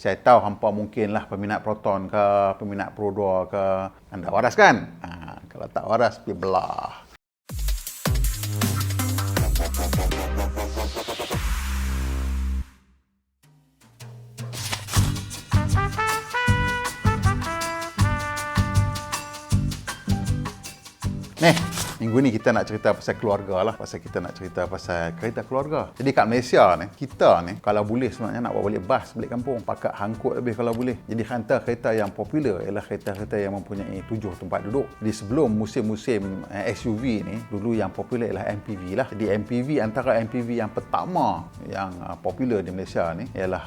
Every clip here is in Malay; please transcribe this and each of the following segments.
Saya tahu hampa mungkinlah peminat Proton ke, peminat Pro 2 ke. Anda waras kan? Kalau tak waras, pergi belah. Nih, minggu ni kita nak cerita pasal keluarga lah. Kita nak cerita pasal kereta keluarga. Jadi kat Malaysia ni, kita ni kalau boleh sebenarnya nak bawa balik bas balik kampung. Pakat hangkut lebih kalau boleh. Jadi antara kereta yang popular ialah kereta-kereta yang mempunyai 7 tempat duduk. Jadi sebelum musim-musim SUV ni, dulu yang popular ialah MPV lah. Jadi MPV, antara MPV yang pertama yang popular di Malaysia ni ialah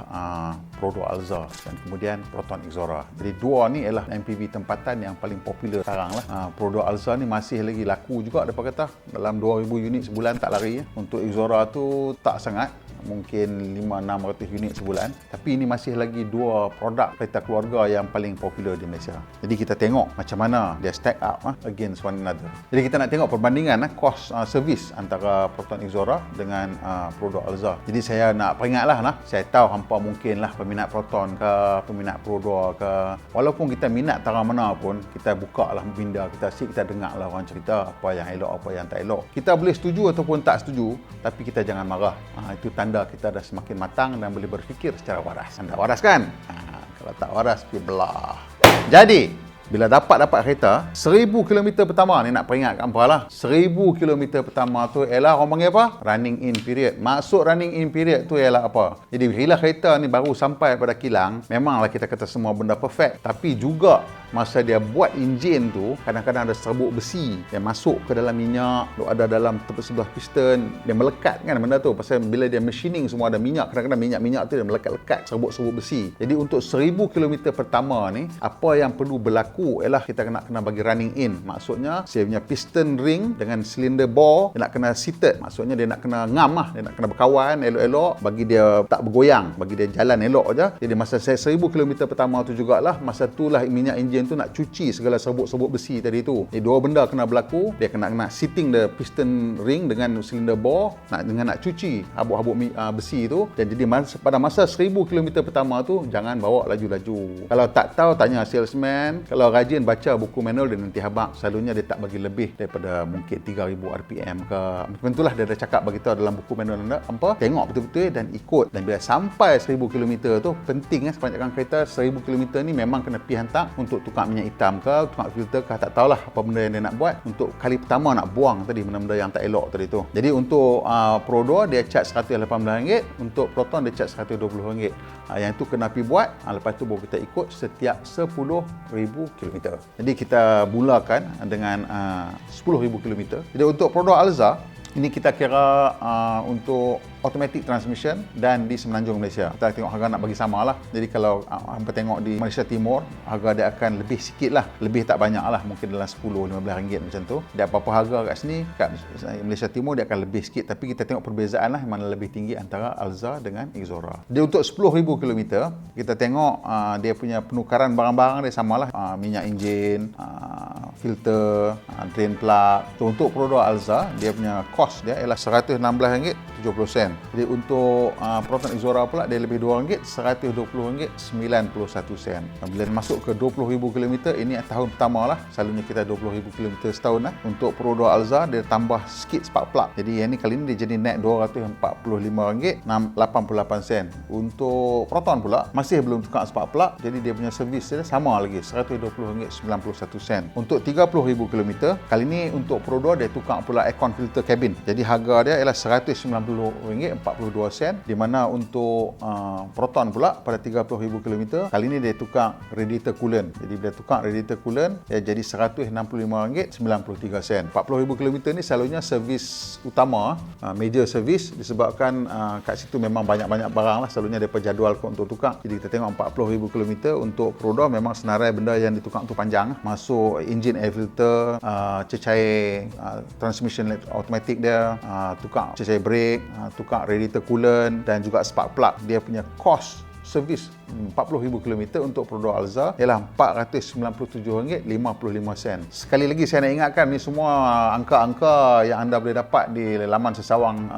Pro 2 Alza dan kemudian Proton Exora. Jadi dua ni ialah MPV tempatan yang paling popular sekarang lah. Pro 2 Alza ni masih lagi laku juga dapat kata dalam 2000 unit sebulan tak lari ya. Untuk Exora tu tak sangat, mungkin 500-600 unit sebulan, tapi ini masih lagi dua produk kereta keluarga yang paling popular di Malaysia. Jadi kita tengok macam mana dia stack up against one another. Jadi kita nak tengok perbandingan kos servis antara Proton Exora dengan Pro 2 Alza. Jadi saya nak peringatlah saya tahu hampa mungkinlah peminat Proton ke, peminat Pro 2 ke. Walaupun kita minat tarang mana pun, kita buka lah minda kita, kita dengar lah orang cerita apa yang elok, apa yang tak elok. Kita boleh setuju ataupun tak setuju, tapi kita jangan marah. Itu tanda kita dah semakin matang dan boleh berfikir secara waras. Anda waras kan? Kalau tak waras, pergi belah. Jadi, bila dapat kereta, 1000 km pertama ni nak peringat kat hampa lah. 1000 km pertama tu ialah orang panggil apa? Running in period. Maksud running in period tu ialah apa? Jadi bila kereta ni baru sampai pada kilang, memanglah kita kata semua benda perfect. Tapi juga masa dia buat enjin tu, kadang-kadang ada serbuk besi yang masuk ke dalam minyak, ada dalam sebelah piston, dia melekat kan benda tu. Pasal bila dia machining semua ada minyak, kadang-kadang minyak tu dia melekat-lekat serbuk-serbuk besi. Jadi untuk 1000 km pertama ni, apa yang perlu berlaku ialah kita kena bagi running in. Maksudnya saya punya piston ring dengan cylinder bore dia nak kena seated. Maksudnya dia nak kena ngam lah, dia nak kena berkawan elok-elok, bagi dia tak bergoyang, bagi dia jalan elok aja. Jadi masa saya 1000 km pertama tu jugalah, masa itulah minyak enjin tu nak cuci segala serbuk-serbuk besi tadi tu. Jadi dua benda kena berlaku. Dia kena seating the piston ring dengan cylinder bore, nak cuci habuk-habuk besi tu. Dan jadi pada masa 1000 km pertama tu jangan bawa laju-laju. Kalau tak tahu tanya salesman. Kalau rajin baca buku manual dia nanti habaq. Selalunya dia tak bagi lebih daripada mungkin 3000 RPM ke. Macam itulah dia dah cakap bagi tahu dalam buku manual anda. Tengok betul-betul dan ikut. Dan bila sampai 1000 km tu penting sepanjang kereta 1000 km ni memang kena pergi hantar untuk tukar minyak hitam ke, tukar filter ke, tak tahulah apa benda yang dia nak buat. Untuk kali pertama nak buang tadi benda-benda yang tak elok tadi tu. Jadi untuk Pro 2 dia charge RM118, untuk Proton dia charge RM120. Yang itu kena pergi buat, lepas tu baru kita ikut setiap 10,000 km. Jadi kita mulakan dengan 10,000 km. Jadi untuk Pro 2 Alza ini kita kira untuk automatic transmission dan di Semenanjung Malaysia. Kita tengok harga nak bagi sama lah. Jadi kalau hampa tengok di Malaysia Timur, harga dia akan lebih sikit lah. Lebih tak banyak lah. Mungkin dalam RM10-15 macam tu. Dia apa-apa harga kat sini, kat Malaysia Timur dia akan lebih sikit. Tapi kita tengok perbezaan lah mana lebih tinggi antara Alza dengan Exora. Dia untuk 10,000 km, kita tengok dia punya penukaran barang-barang dia sama lah. Minyak enjin, filter, drain plug. So, untuk Pro 2 Alza, dia punya kos dia ialah RM116.70. Jadi untuk Proton Exora pula dia lebih RM2, RM120.91. Bila masuk ke 20,000 km, ini tahun pertama lah. Selalunya kita 20,000 km setahun lah. Untuk Pro 2 Alza dia tambah sikit spark plug. Jadi yang ni kali ni dia jadi net RM245.88. Untuk Proton pula masih belum tukar spark plug, jadi dia punya servis dia sama lagi RM120.91. Untuk 30,000 km, kali ni untuk Pro 2 dia tukar pula aircon filter cabin. Jadi harga dia ialah RM190.42, di mana untuk Proton pula pada 30,000 km, kali ni dia tukar radiator coolant. Jadi bila tukar radiator coolant dia jadi RM165.93. 40,000 km ni selalunya servis utama, major servis, disebabkan kat situ memang banyak-banyak barang lah, selalunya dia jadual untuk tukar. Jadi kita tengok 40,000 km untuk Pro 2 memang senarai benda yang ditukar tu panjang. Masuk engine air filter, cecair transmission automatic dia, tukar cecair brake, tukar radiator coolant dan juga spark plug. Dia punya kos servis 40,000 km untuk produk Alza ialah RM497.55. Sekali lagi saya nak ingatkan, ni semua angka-angka yang anda boleh dapat di laman sesawang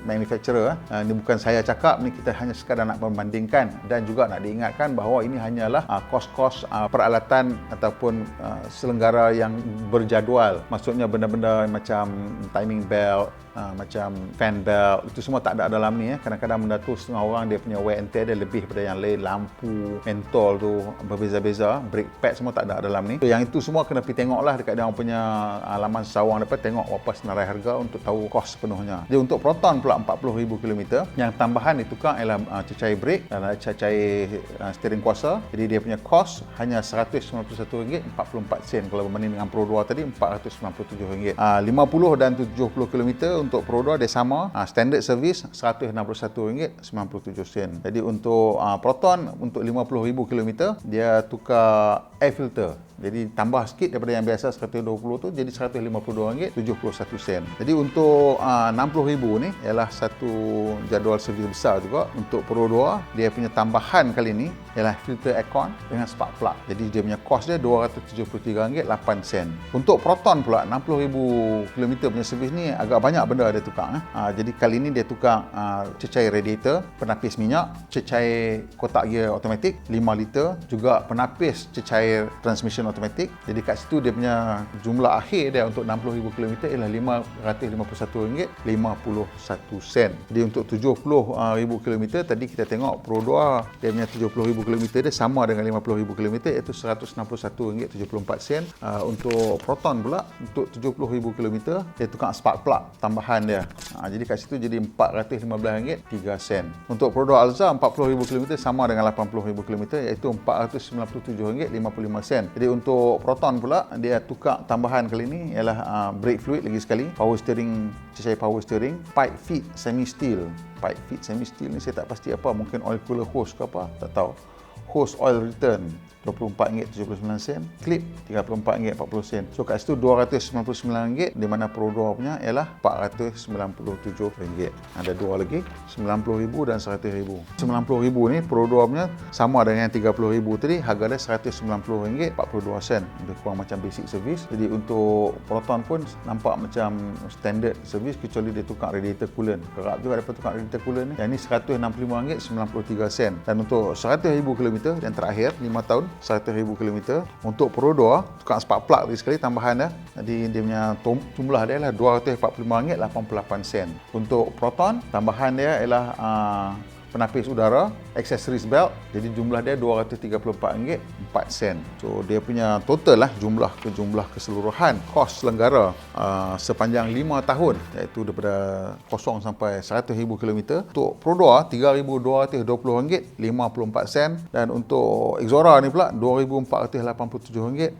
manufacturer. Ini bukan saya cakap, ni kita hanya sekadar nak membandingkan, dan juga nak diingatkan bahawa ini hanyalah kos-kos peralatan ataupun selenggara yang berjadual. Maksudnya benda-benda macam timing belt, macam fan belt, itu semua tak ada dalam ni. Kadang-kadang benda tu setengah orang dia punya wear and tear dia lebih daripada yang lain. Lampu, mentol tu berbeza-beza, brake pad semua tak ada dalam ni. So, yang itu semua kena pergi tengoklah dekat dia orang punya laman sawang dapat tengok berapa senarai harga untuk tahu kos sepenuhnya. Jadi untuk Proton pula 40,000 km, yang tambahan ditukar ialah cecair brake dan cecair steering kuasa. Jadi dia punya kos hanya RM191.44 kalau berbanding dengan Pro 2 tadi RM497. 50 dan 70 km untuk Pro 2 dia sama, standard service RM161.97. Jadi untuk Proton untuk 50,000 km dia tukar air filter. Jadi tambah sikit daripada yang biasa 120 tu jadi RM152.71. Jadi untuk 60,000 ni ialah satu jadual servis besar juga. Untuk Pro 2 dia punya tambahan kali ni ialah filter aircon dengan spark plug. Jadi dia punya kos dia RM273.08. Untuk Proton pula 60,000 km punya servis ni agak banyak benda dia tukar. Jadi kali ni dia tukar cecair radiator, penapis minyak, cecair kotak gear automatik 5 liter, juga penapis cecair transmission automatik. Jadi kat situ dia punya jumlah akhir dia untuk 60,000 km ialah RM551.51. Jadi untuk 70,000 km tadi kita tengok Pro 2 dia punya 70,000 km dia sama dengan 50,000 km iaitu RM161.74. Untuk Proton pula untuk 70,000 km dia tukar spark plug tambahan dia. Jadi kat situ jadi RM415.03. Untuk Pro 2 Alza 40,000 km sama dengan 80,000 km iaitu RM497.55. Jadi untuk Proton pula dia tukar tambahan kali ni ialah brake fluid lagi sekali, power steering, cecair power steering, pipe feed semi steel. Pipe feed semi steel ni saya tak pasti apa, mungkin oil cooler hose ke apa, tak tahu. Hose oil return RM24.79, clip RM34.40. So kat situ RM299, di mana Pro 2 punya ialah RM497. Ada dua lagi, RM90,000 dan RM100,000. RM90,000 ni Pro 2 punya sama dengan RM30,000 tadi, harga dia RM190.42. Lebih kurang macam basic service. Jadi untuk Proton pun nampak macam standard service kecuali dia tukar radiator coolant. Kerap juga dapat tukar radiator coolant ni. Yang ni RM165.93. Dan untuk 100,000 km yang terakhir 5 tahun 100,000 km untuk Pro 2 tukar spark plug lagi sekali tambahan dah. Jadi dia punya jumlah dia adalah RM245.88. Untuk Proton tambahan dia ialah penapis udara, accessories belt, jadi jumlah dia RM234.04. So dia punya total lah jumlah keseluruhan kos selenggara sepanjang 5 tahun iaitu daripada 0 sampai 100,000 km. Untuk Pro 2 RM3,220.54 dan untuk Exora ni pula RM2,487.92.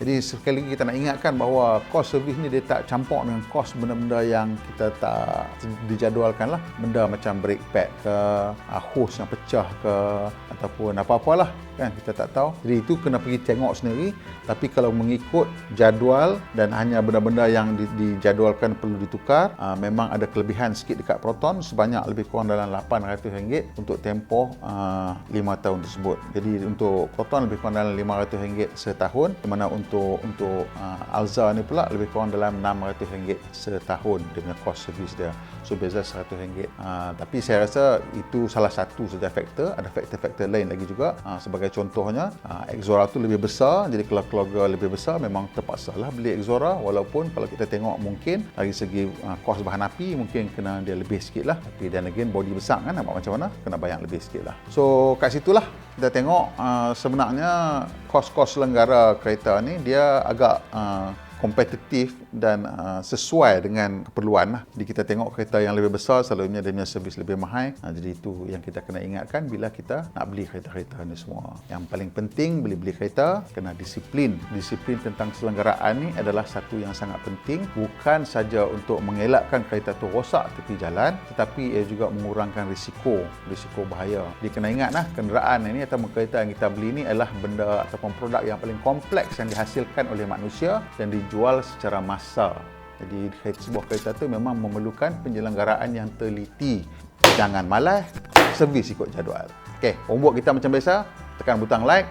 Jadi sekali lagi kita nak ingatkan bahawa kos servis ni dia tak campur dengan kos benda-benda yang kita tak dijadualkan lah. Benda macam brake pad ke, hose yang pecah ke, ataupun apa-apalah kan, kita tak tahu. Jadi itu kena pergi tengok sendiri. Tapi kalau mengikut jadual dan hanya benda-benda yang dijadualkan perlu ditukar, memang ada kelebihan sikit dekat Proton sebanyak lebih kurang dalam RM800 untuk tempoh 5 tahun tersebut. Jadi untuk Proton lebih kurang dalam RM500 setahun, di mana untuk Alza ni pula lebih kurang dalam RM600 setahun dia punya kos servis dia. So beza RM100. Tapi saya rasa itu salah satu saja faktor. Ada faktor-faktor lain lagi juga. Sebagai contohnya, Exora tu lebih besar, jadi kalau keluarga lebih besar memang terpaksalah beli Exora, walaupun kalau kita tengok mungkin dari segi kos bahan api mungkin kena dia lebih sikit lah, tapi dan again body besar kan, nampak macam mana, kena bayar lebih sikit lah. So kat situlah kita tengok sebenarnya kos-kos selenggara kereta ni dia agak kompetitif dan sesuai dengan keperluan lah. Jadi kita tengok kereta yang lebih besar selalunya dia punya servis lebih mahal. Jadi itu yang kita kena ingatkan bila kita nak beli kereta-kereta ni semua. Yang paling penting beli kereta kena disiplin. Disiplin tentang selenggaraan ni adalah satu yang sangat penting, bukan saja untuk mengelakkan kereta tu rosak tepi jalan, tetapi ia juga mengurangkan risiko bahaya. Jadi kena ingatlah, kenderaan ini atau kereta yang kita beli ni adalah benda ataupun produk yang paling kompleks yang dihasilkan oleh manusia dan dijual secara massal. Jadi sebuah kereta tu memang memerlukan penyelenggaraan yang teliti. Jangan malas, servis ikut jadual. Okey, homework kita macam biasa, tekan butang like,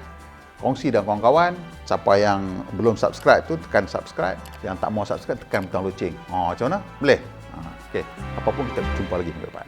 kongsi dengan kawan-kawan. Siapa yang belum subscribe tu tekan subscribe, yang tak mau subscribe tekan butang loceng. Macam mana? Boleh? Okey, apapun kita jumpa lagi minggu depan.